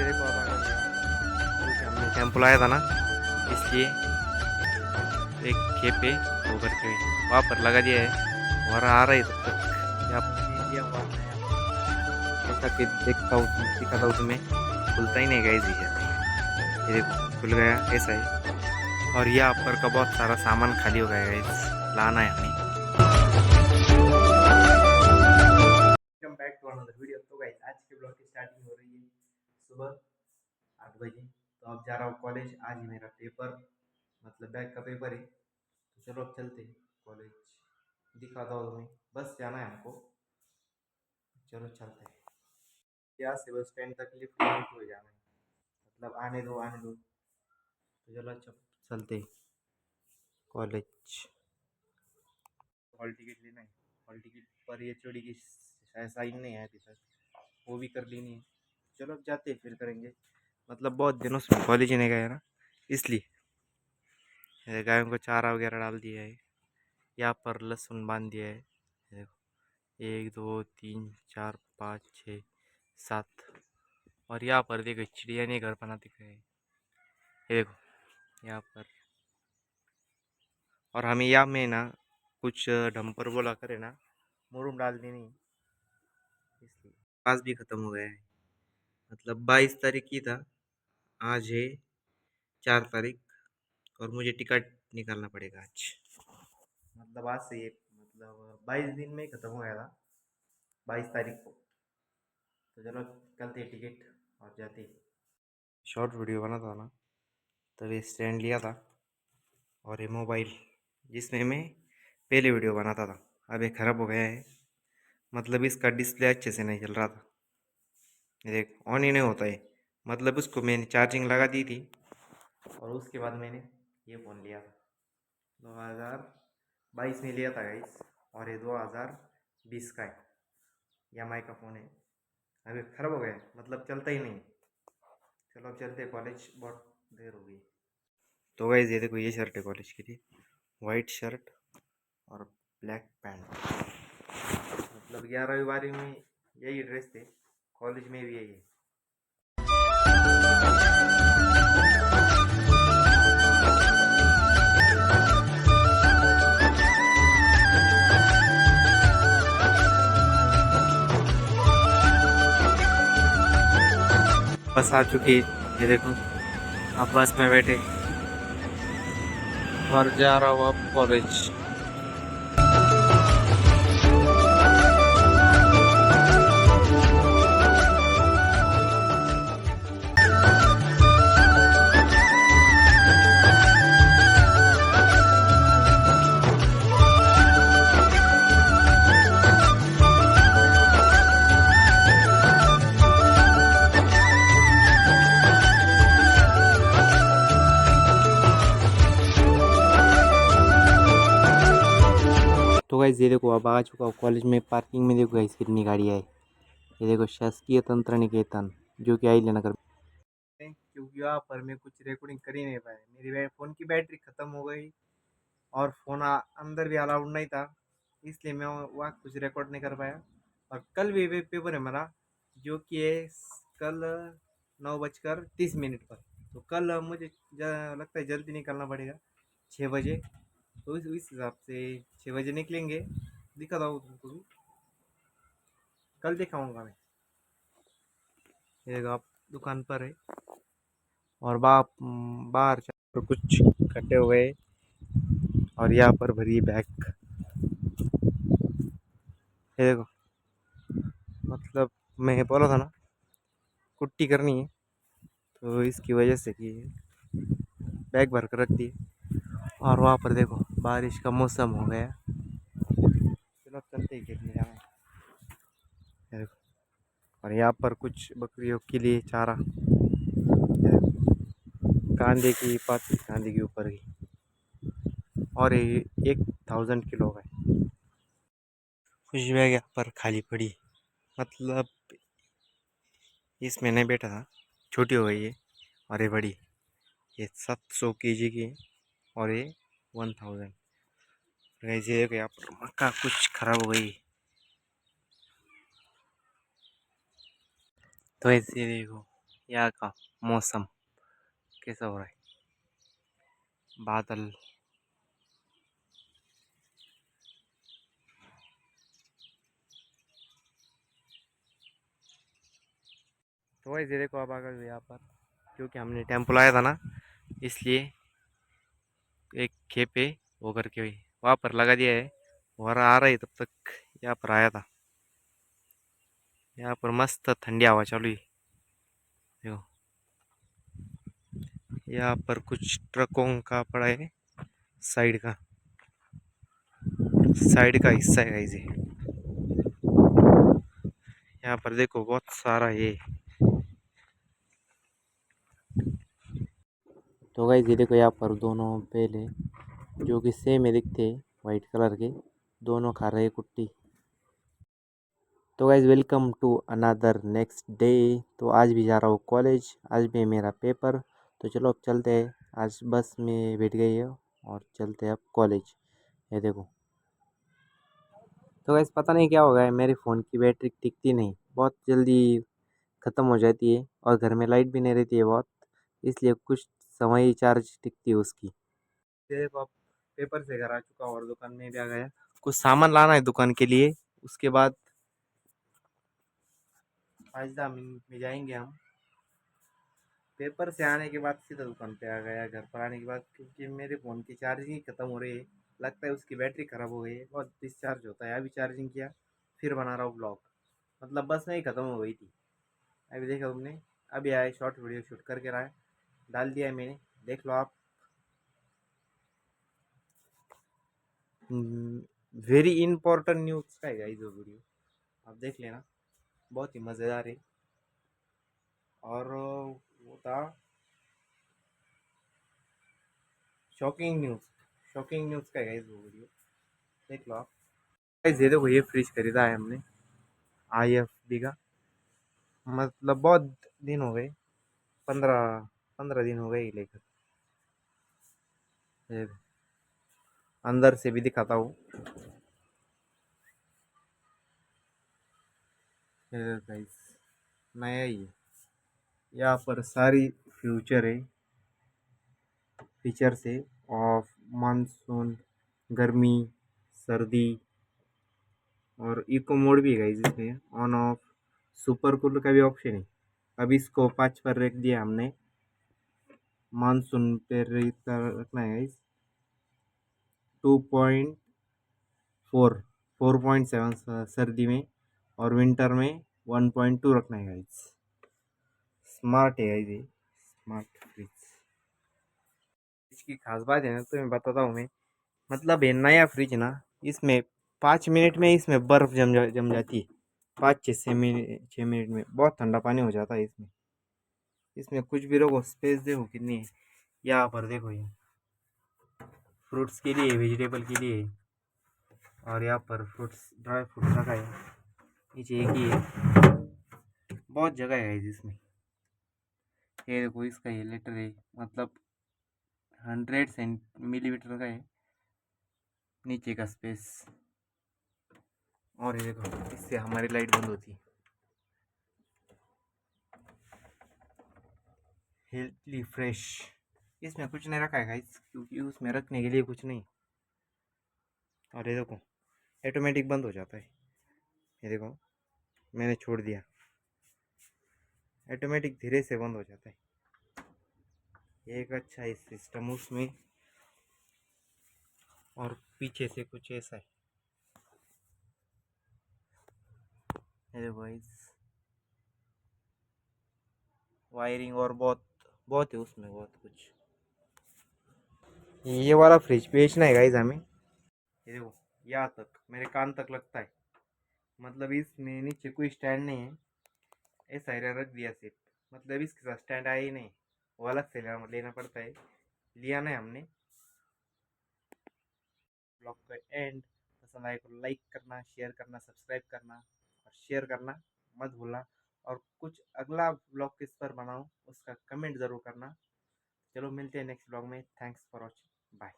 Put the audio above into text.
देखो अब आ गया, क्योंकि हमने टेम्पो लाया था ना, इसलिए एक खेपे वो करके वहाँ पर लगा दिया है और आ रही तब तक यहाँ पर दिया हुआ नया, जैसा कि देखता हूँ दिखाता हूँ तुम्हें, खुलता ही नहीं गाइस ये देखो खुल गया ऐसा है। और यहाँ पर का बहुत सारा सामान खाली हो गया है गाइस, लाना है हमें। Welcome back to another video. तो गाइस आज के ब्लॉग की स्टार्टिंग हो रही है सुबह 8 बजे। तो अब जा रहा हूँ कॉलेज, आज ही मेरा पेपर मतलब बैक का पेपर है। तो चलो अब चलते हैं कॉलेज, दिखाता हूँ तुम्हें, बस जाना है हमको, चलो चलते हैं। यहाँ से बस स्टैंड तक लिफ्ट में हो जाना है, मतलब आने दो आने दो। तो चलो अच्छा चलते कॉलेज। हॉल टिकट लेना है, हॉल टिकट पर ये चोरी की शायद साइन नहीं है अभी तक, वो भी कर लेनी है। चलो अब जाते हैं फिर करेंगे, मतलब बहुत दिनों से कॉलेज नहीं गया ना, इसलिए गायों को चारा वगैरह डाल दिया है। यहाँ पर लहसुन बांध दिया है, देखो 1 2 3 4 5 6 7। और यहाँ पर देखो चिड़िया ने घर बना दिखा है, ये देखो यहाँ पर। और हमें यहाँ में ना कुछ डंपर बोला करे ना, मुरुम डाल देनी, इसलिए पास भी खत्म हो गया है, मतलब 22 तारीख की था, आज है 4 तारीख, और मुझे टिकट निकालना पड़ेगा आज, मतलब आज से ये मतलब 22 दिन में ख़त्म हो गया था 22 तारीख को। तो चलो निकलते टिकट और जाते। शॉर्ट वीडियो बना था ना, तभी स्टैंड लिया था और ये मोबाइल जिसमें मैं पहले वीडियो बनाता था, अब ये ख़राब हो गया है, मतलब इसका डिस्प्ले अच्छे से नहीं चल रहा था, ये देख ऑन ही नहीं होता है। मतलब उसको मैंने चार्जिंग लगा दी थी और उसके बाद मैंने ये फ़ोन लिया था 2022 में लिया था गाइस, और ये 2020 का है, EMI का फ़ोन है। अभी ख़राब हो गया है, मतलब चलता ही नहीं। चलो अब चलते कॉलेज, बहुत देर हो गई। तो गाइस ये देखो ये शर्ट है कॉलेज के लिए, वाइट शर्ट और ब्लैक पैंट, मतलब 11वीं में यही ड्रेस थे, कॉलेज में भी यही है। बस आ चुकी है, ये देखो आप बस में बैठे और जा रहा हूँ अब कॉलेज। तो गाइस ये देखो अब आ चुका हूँ कॉलेज में, पार्किंग में देखो गाइस कितनी गाड़ियाँ है। ये देखो शासकीय तंत्र निकेतन जो कि आई नगर, क्योंकि यहाँ पर मैं कुछ रिकॉर्डिंग कर ही नहीं पाया, मेरी फ़ोन की बैटरी ख़त्म हो गई और फ़ोन अंदर भी अलाउड नहीं था, इसलिए मैं वहाँ कुछ रिकॉर्ड नहीं कर पाया। और कल भी पेपर है मेरा, जो कि है कल 9:30 पर। तो कल मुझे लगता है जल्दी निकलना पड़ेगा 6 बजे, तो इस हिसाब से 6 बजे निकलेंगे, दिखाता हूँ तुमको भी, कल दिखाऊंगा मैं। ये देखो आप दुकान पर है और बाहर पर कुछ कटे हुए, और यहाँ पर भरी बैग, ये देखो, मतलब मैं बोला था ना कुट्टी करनी है, तो इसकी वजह से कि बैग भर कर रख दिए। और वहाँ पर देखो बारिश का मौसम हो गया, चलो चलते ही खेत में जाना है, ये देखो। और यहाँ पर कुछ बकरियों के लिए चारा, कांदे की पाती कांदे के ऊपर ही, और ये 1000 किलो का है। कुछ बैग यहाँ पर खाली पड़ी, मतलब इसमें नहीं बैठा था, छोटी हो गई है, और ये बड़ी, ये 700 kg की है, और ये 1000। ऐसे यहाँ पर मक्का कुछ खराब हो गई, तो ऐसे देखो यहाँ का मौसम कैसा हो रहा है, बादल। तो वही धीरे को अब आ गए यहाँ पर, क्योंकि हमने टेम्पो लाया था ना, इसलिए एक खेपे वो करके वहाँ पर लगा दिया है। और आ रही तब तक यहाँ पर आया था। यहाँ पर मस्त ठंडी हवा चालू है। देखो यहाँ पर कुछ ट्रकों का पड़ा है, साइड का, साइड का हिस्सा है गाइस ये। यहाँ पर देखो बहुत सारा ये। तो गाइस ये देखो यहाँ पर दोनों पहले जो कि सेम है दिखते, वाइट कलर के, दोनों खा रहे कुट्टी। तो guys welcome to another next day. तो आज भी जा रहा हूँ कॉलेज, आज भी है मेरा पेपर। तो चलो अब चलते हैं, आज बस में बैठ गई है और चलते हैं अब कॉलेज। ये देखो। तो गाइज पता नहीं क्या हो गया है, मेरे फ़ोन की बैटरी टिकती नहीं, बहुत जल्दी ख़त्म हो जाती है और घर में लाइट भी नहीं रहती है बहुत, इसलिए कुछ समय ही चार्ज टिकती है उसकी। ये देखो अब पेपर से घर आ चुका और दुकान में भी आ गया, कुछ सामान लाना है दुकान के लिए। उसके बाद आज में जाएंगे हम। पेपर से आने के बाद सीधा दुकान पे आ गया, घर पर आने के बाद, क्योंकि मेरे फ़ोन की चार्जिंग ही ख़त्म हो रही है। लगता है उसकी बैटरी ख़राब हो गई है, बहुत डिस्चार्ज होता है। अभी चार्जिंग किया, फिर बना रहा हूँ ब्लॉग। मतलब बस में ही ख़त्म हो गई थी। अभी देखा तुमने, अभी आए शॉर्ट वीडियो शूट करके रहा है, डाल दिया है मैंने, देख लो आप। वेरी इंपॉर्टेंट न्यूज़ का है गाइस वो वीडियो, आप देख लेना, बहुत ही मज़ेदार है। और वो था शॉकिंग न्यूज़, शॉकिंग न्यूज़ का है गाइस वो वीडियो, देख लो आप। गाइस ये देखो, ये फ्रिज खरीदा है हमने IFB का। मतलब बहुत दिन हो गए, 15 15 दिन हो गए लेकर। ये अंदर से भी दिखाता हूँ। गाइस नया ही है। यहाँ पर सारी फ्यूचर है, फीचर्स है ऑफ मानसून, गर्मी, सर्दी, और इको मोड भी है गाइस इसमें, ऑन ऑफ, सुपर कूलर का भी ऑप्शन है। अब इसको 5 पर रख दिया हमने, मानसून पे रखना है गाइस 2.4, 4.7 सर्दी में, और विंटर में 1.2 रखना है गाइस। स्मार्ट है गाइस ये, स्मार्ट फ्रिज। इसकी खास बात है ना, तो मैं बताता हूँ मैं। मतलब ये नया फ्रिज ना, इसमें 5 मिनट में इसमें बर्फ जम जाती है। 5 6 मिनट में बहुत ठंडा पानी हो जाता है इसमें। इसमें कुछ भी रखो, स्पेस देखो कितनी है। यहाँ पर देखो, ये फ्रूट्स के लिए, वेजिटेबल के लिए, और यहाँ पर फ्रूट्स, ड्राई फ्रूट्स रखा है। नीचे एक ही है, बहुत जगह है इसमें। ये देखो इसका ये लेटर है, मतलब 100 मिलीमीटर का है नीचे का स्पेस। और ये देखो, इससे हमारी लाइट बंद होती है। हेल्थली फ्रेश, इसमें कुछ नहीं रखा है गाइस, क्योंकि उसमें रखने के लिए कुछ नहीं। और ये देखो ऑटोमेटिक बंद हो जाता है। ये देखो मैंने छोड़ दिया, ऑटोमेटिक धीरे से बंद हो जाता है। एक अच्छा है सिस्टम उसमें। और पीछे से कुछ ऐसा है, ये देखो गाइस, वायरिंग और बहुत बहुत है उसमें, बहुत कुछ। ये वाला फ्रिज बेचना है गाइस हमें। ये देखो यहाँ तक मेरे कान तक लगता है, मतलब इसमें नीचे कोई स्टैंड नहीं है, ऐसा ही रख दिया सिर्फ। मतलब इसके साथ स्टैंड आया ही नहीं, वो अलग से लेना पड़ता है। लिया नहीं हमने। ब्लॉग का एंड पसंद आए तो लाइक करना, शेयर करना, सब्सक्राइब करना, और शेयर करना मत भूलना। और कुछ अगला ब्लॉग किस पर बनाऊँ उसका कमेंट ज़रूर करना। चलो मिलते हैं नेक्स्ट ब्लॉग में। Thanks for watching, bye.